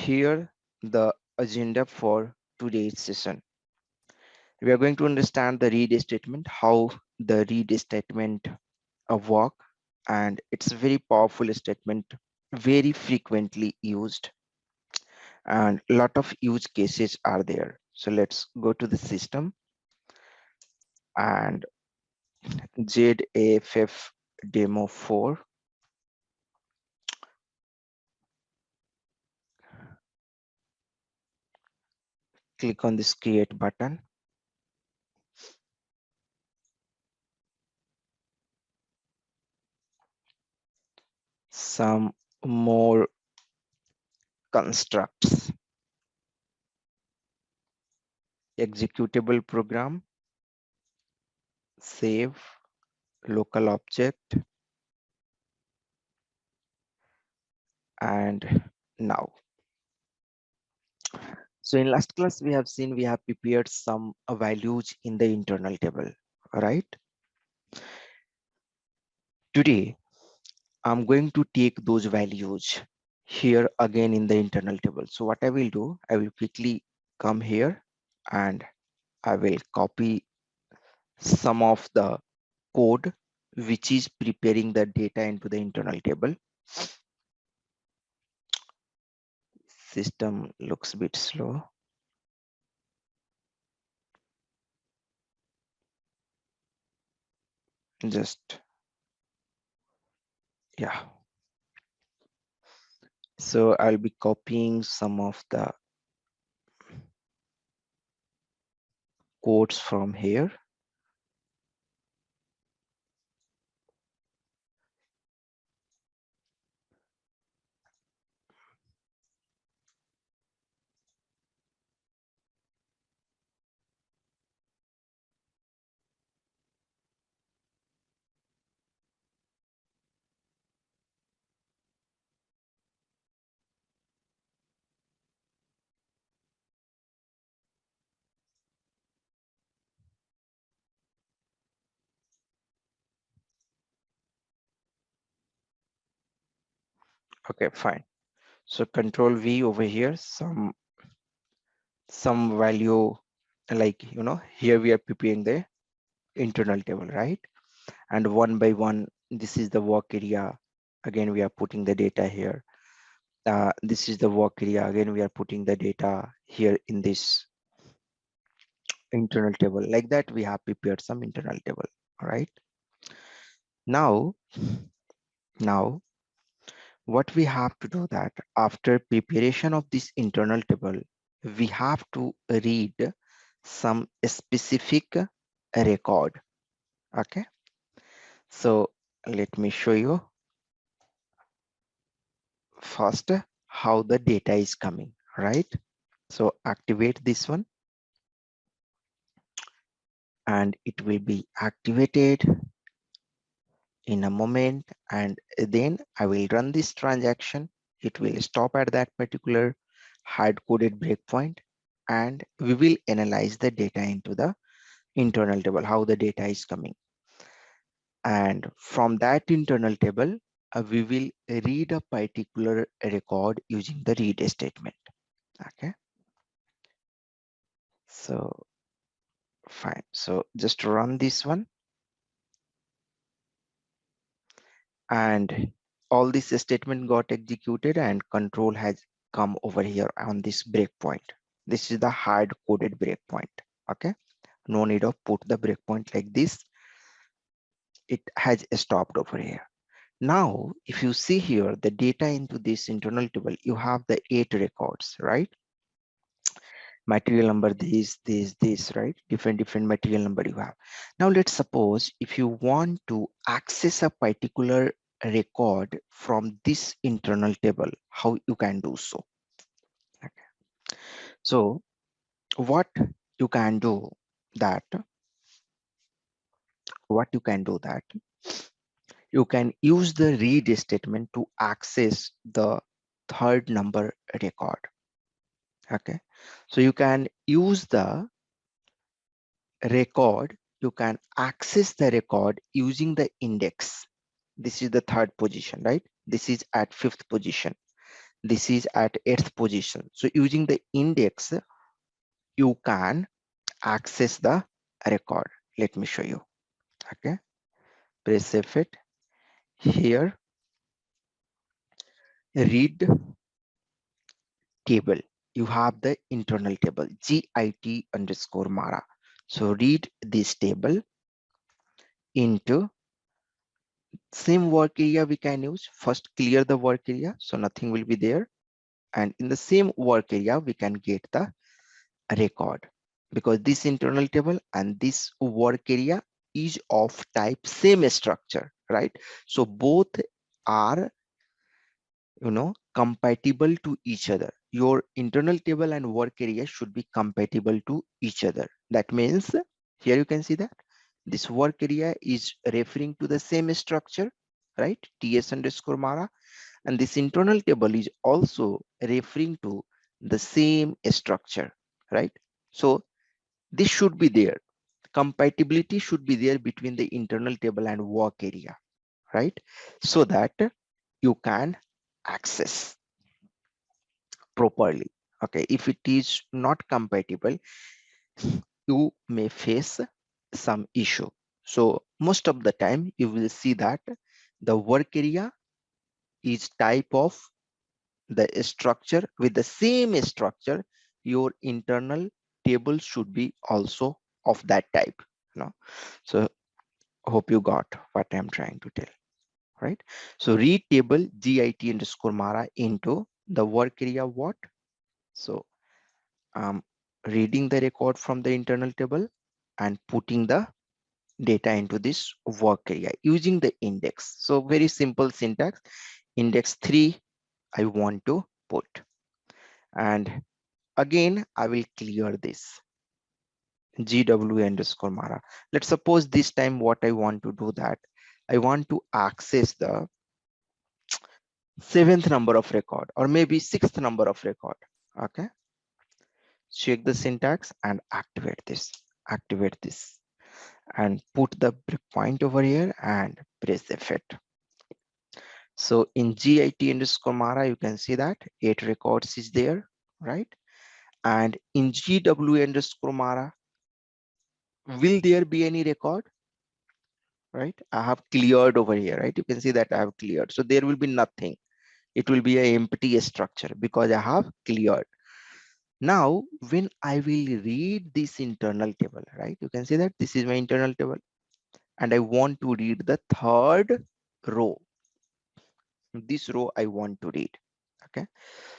here the agenda for today's session. We are going to understand the read statement, how the read statement work, and it's a very powerful statement, very frequently used, and a lot of use cases are there. So let's go to the system and ZAFF demo 4. Click on this create button. Some more constructs. Executable program, save, local object, and now. So in last class, we have seen we have prepared some values in the internal table, right? Today, I'm going to take those values here again in the internal table. So what I will do, I will quickly come here and I will copy some of the code which is preparing the data into the internal table. System looks a bit slow. Just, yeah. So I'll be copying some of the codes from here. Okay, fine. So control V over here, some value, like, here we are preparing the internal table, right? And one by one, this is the work area. Again, we are putting the data here. This is the work area. Again, we are putting the data here in this internal table. Like that, we have prepared some internal table. All right. Now, what we have to do that after preparation of this internal table, we have to read some specific record. Okay. So let me show you first how the data is coming, right? So activate this one and it will be activated in a moment, and then I will run this transaction. It will stop at that particular hard-coded breakpoint, and we will analyze the data into the internal table, how the data is coming. And from that internal table, we will read a particular record using the read statement. Okay. So fine. So just run this one. And all this statement got executed and control has come over here on this breakpoint. This is the hard coded breakpoint. Okay. No need of put the breakpoint like this. It has stopped over here. Now, if you see here, the data into this internal table, you have the 8 records, right? Material number, this, right? Different material number you have. Now, let's suppose if you want to access a particular record from this internal table, how you can do so? Okay. So, what you can do that, you can use the read statement to access the third number record. Okay. So you can use the record, you can access the record using the index. This is the third position, right? This is at 5th position. This is at 8th position. So using the index, you can access the record. Let me show you. Okay, press F8 here, read table. You have the internal table git underscore mara. So read this table into same work area. We can use first clear the work area, so nothing will be there, and in the same work area we can get the record, because this internal table and this work area is of type same structure, right? So both are, compatible to each other. Your internal table and work area should be compatible to each other. That means here you can see that this work area is referring to the same structure, right? ts underscore mara, and this internal table is also referring to the same structure, right? So this should be there. Compatibility should be there between the internal table and work area, right? So that you can access properly. Okay, if it is not compatible, you may face some issue. So most of the time you will see that the work area is type of the structure. With the same structure, your internal table should be also of that type, so hope you got what I'm trying to tell, right? So read table git underscore mara into the work area what. So reading the record from the internal table and putting the data into this work area using the index. So very simple syntax. Index 3 I want to put, and again I will clear this gw underscore mara. Let's suppose this time what I want to do, that I want to access the 7th number of record or maybe 6th number of record. Okay, check the syntax and activate this and put the breakpoint over here and press effect. So in git underscore mara, you can see that 8 records is there, right? And in gw underscore mara, will there be any record? Right, I have cleared over here, right? You can see that I have cleared, so there will be nothing. It will be an empty structure because I have cleared. Now when I will read this internal table, right, you can see that this is my internal table and I want to read the 3rd row. This row I want to read. Okay,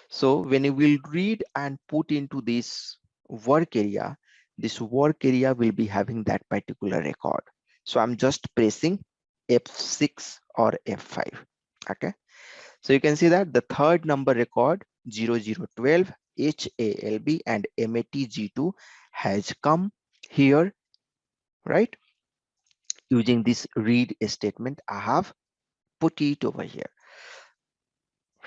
so when you will read and put into this work area, this work area will be having that particular record. So I'm just pressing F6 or F5. Okay, so you can see that the 3rd number record 0012 HALB and MATG2 has come here, right? Using this read statement, I have put it over here,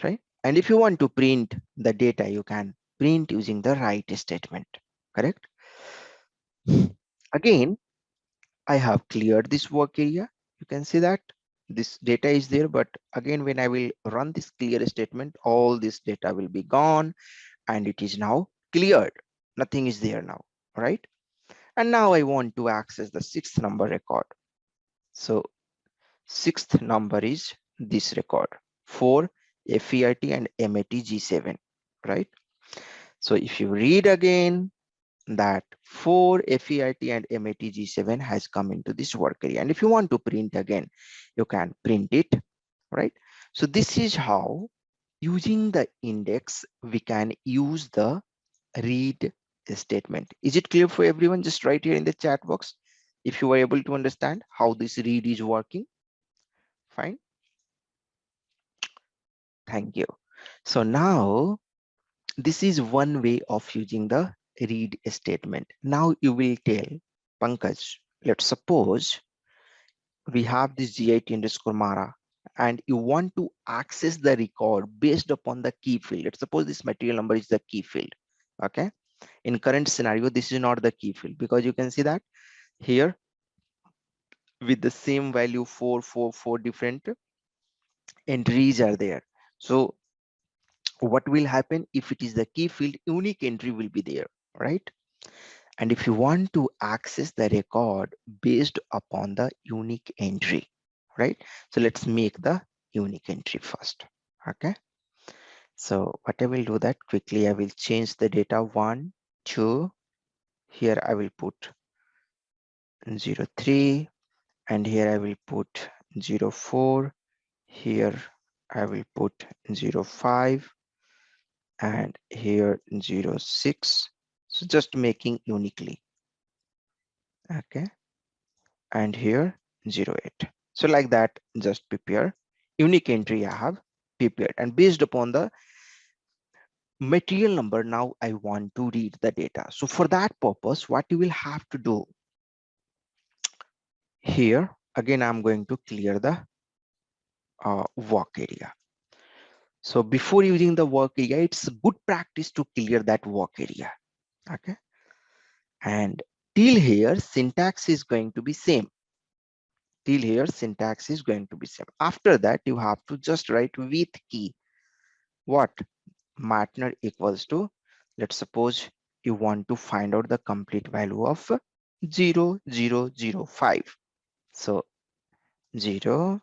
right? And if you want to print the data, you can print using the write statement, correct? Again, I have cleared this work area. You can see that this data is there, but again, when I will run this clear statement, all this data will be gone and it is now cleared. Nothing is there now, right? And now I want to access the 6th number record. So 6th number is this record for FERT and MATG7, right? So if you read again, that 4 FERT and MATG7 has come into this work area. And if you want to print again, you can print it, right? So this is how, using the index, we can use the read statement. Is it clear for everyone? Just write here in the chat box if you were able to understand how this read is working. Fine. Thank you. So now this is one way of using the read statement. Now you will tell Pankaj, let's suppose we have this git underscore mara and you want to access the record based upon the key field. Let's suppose this material number is the key field. Okay, in current scenario this is not the key field, because you can see that here with the same value 4 different entries are there. So what will happen if it is the key field? Unique entry will be there, right? And if you want to access the record based upon the unique entry, right? So let's make the unique entry first. Okay. So what I will do that quickly, I will change the data 1, 2. Here I will put 03, and here I will put 04. Here I will put 05, and here 06. So just making uniquely. Okay. And here 08. So like that, just prepare unique entry I have prepared, and based upon the material number, now I want to read the data. So for that purpose, what you will have to do here, again, I'm going to clear the work area. So before using the work area, it's good practice to clear that work area. Okay. And till here, syntax is going to be same. Till here, syntax is going to be same. After that, you have to just write with key. What? Matner equals to, let's suppose you want to find out the complete value of 0005. So 0005.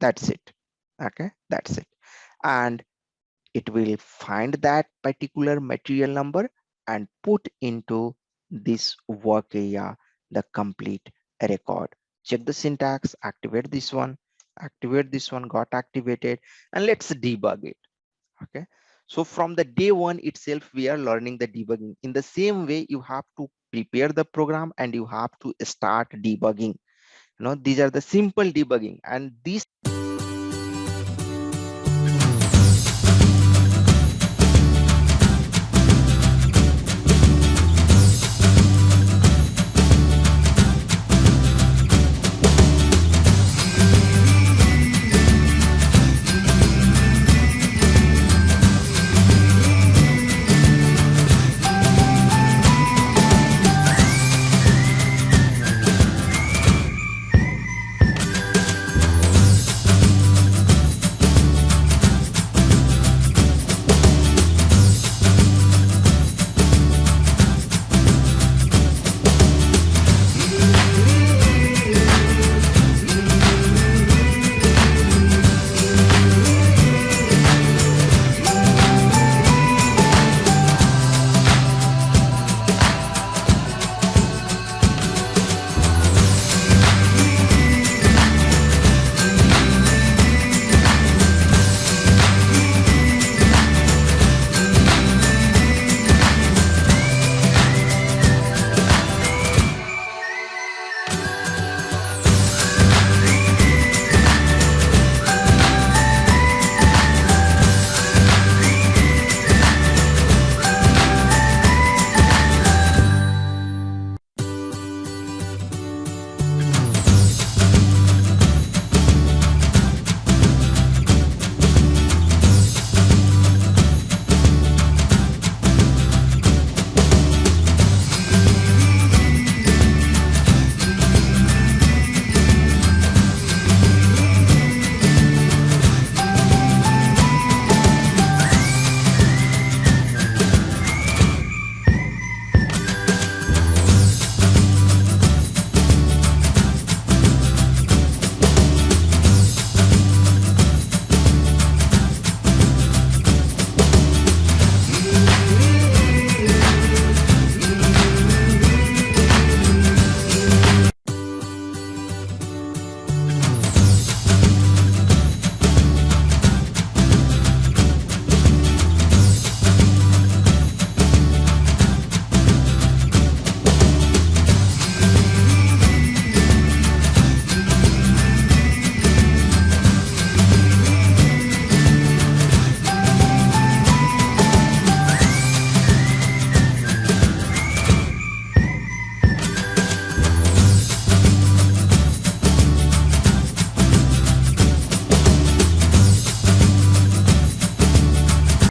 That's it. Okay, that's it. And it will find that particular material number and put into this work area the complete record. Check the syntax, activate this one, got activated, and let's debug it. Okay, so from the day one itself we are learning the debugging. In the same way, you have to prepare the program and you have to start debugging. These are the simple debugging, and these